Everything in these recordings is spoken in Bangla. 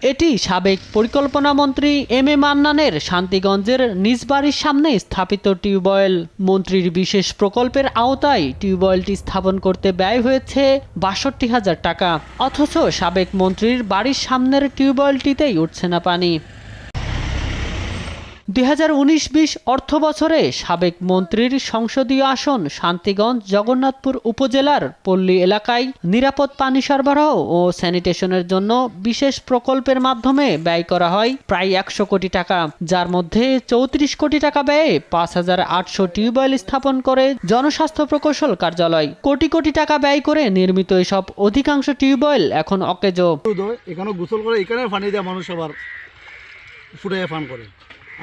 এটি সাবেক পরিকল্পনা মন্ত্রী এম এ মান্নানের শান্তিগঞ্জের নিজ বাড়ির সামনে স্থাপিত টিউবওয়েল। মন্ত্রীর বিশেষ প্রকল্পের আওতায় টিউবওয়েলটি স্থাপন করতে ব্যয় হয়েছে ৬২,০০০ টাকা, অথচ সাবেক মন্ত্রীর বাড়ির সামনের টিউবওয়েলটিতেই উঠছে না পানি। ২০১৯-২০ অর্থবছরে সাবেক মন্ত্রীর সংসদীয় আসন শান্তিগঞ্জ জগন্নাথপুর উপজেলার পল্লী এলাকায় নিরাপদ পানি সরবরাহ ও স্যানিটেশনের জন্য বিশেষ প্রকল্পের মাধ্যমে ব্যয় করা হয় প্রায় ১০০ কোটি টাকা, যার মধ্যে ৩৪ কোটি টাকা ব্যয়ে ৫,৮০০ টিউবওয়েল স্থাপন করে জনস্বাস্থ্য প্রকৌশল কার্যালয়। কোটি কোটি টাকা ব্যয় করে নির্মিত এসব অধিকাংশ টিউবওয়েল এখন অকেজো। এখানে গোসল করে, এখানে পানি দেওয়া মানুষ আবার ফুটাইয়া পান করে।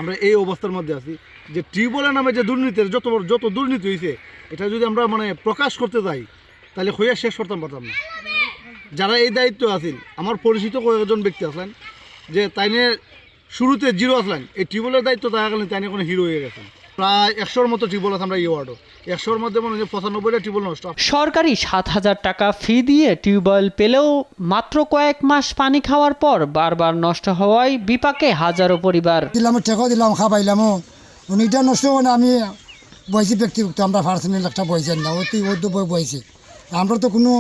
আমরা এই অবস্থার মধ্যে আছি যে টিউবওয়েলের নামে যে দুর্নীতির যত দুর্নীতি হয়েছে, এটা যদি আমরা প্রকাশ করতে যাই তাহলে হইয়া শেষ করতাম পারতাম না। যারা এই দায়িত্ব আছেন, আমার পরিচিত কয়েকজন ব্যক্তি আসলেন যে তাইনে শুরুতে জিরো আসলেন, এই টিউবওয়েলের দায়িত্ব থাকাকালীন তাইনে কোনো হিরো হয়ে গেছেন। প্রায় ১০০-র মতো টিউবওয়েল আছে আমরা এই ওয়ার্ডও, ১০০-র মধ্যে ৯৫টা টিউবওয়েল নষ্ট। সরকারি ৭,০০০ টাকা ফি দিয়ে টিউবওয়েল পেলেও মাত্র কয়েক মাস পানি খাওয়ার পর বারবার নষ্ট হওয়ায় বিপাকে হাজারো পরিবার। দিলাম, টেকা দিলাম, খাবাইলামও, উনিটা নষ্ট মানে আমি বয়সী ব্যক্তিগত, আমরা পার্সোনাল একটা বয়সের না, ওই বয়সী, আমরা তো কোনো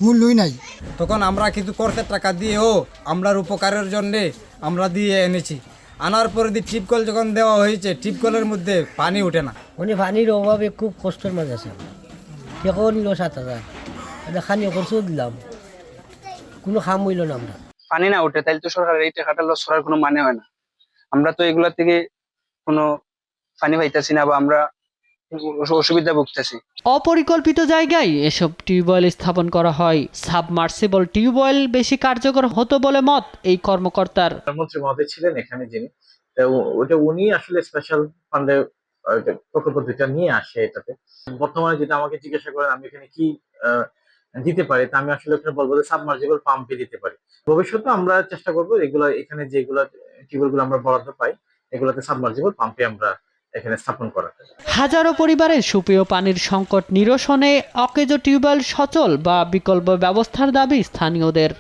মূল্যই নাই। তখন আমরা কিছু খরচের টাকা দিয়েও আমরার উপকারের জন্যে আমরা দিয়ে এনেছি। আনার পরে টিপকল যখন দেওয়া হয়েছে, টিপকলের মধ্যে পানি ওঠে না। পানির অভাবে খুব কষ্টের মাঝে আছে। টেকাও নিল ৭,০০০, খানিও খরচও দিলাম, কোনো খাম হইল না। আমরা পানি না ওঠে তাহলে তো সরকারের এই টাকাটা লস করার কোনো মানে হয় না। আমরা তো এগুলা থেকে কোনো পানি পাইতেছি না বা আমরা অসুবিধা ভুগতেছি। অপরিকল্পিত জায়গায় এসব টিউবওয়েল স্থাপন করা হয়। সাবমার্সিবল টিউবওয়েল বেশি কার্যকর হতো বলে মত এই কর্মকর্তার। মন্ত্রী মহোদয় ছিলেন এখানে, যিনি ওটা উনি আসলে স্পেশাল ফান্ডে প্রকল্প দুইটা নিয়ে আসে। এটাতে বর্তমানে যেটা আমাকে জিজ্ঞাসা করেন আমি এখানে কি দিতে পারি, তা আমি আসলে ওখানে বলবো যে সাবমার্সিবল পাম্পে দিতে পারি। ভবিষ্যতে আমরা চেষ্টা করবো এগুলা, এখানে যেগুলা টিউবওয়েল গুলো আমরা বরাদ্দ পাই, এগুলাতে সাবমার্সিবল পাম্পে আমরা এখানে স্থাপন করা। হাজারো পরিবারের সুপেয় পানির সংকট নিরসনে অকেজো টিউবওয়েল সচল বা বিকল্প ব্যবস্থার দাবি স্থানীয়দের।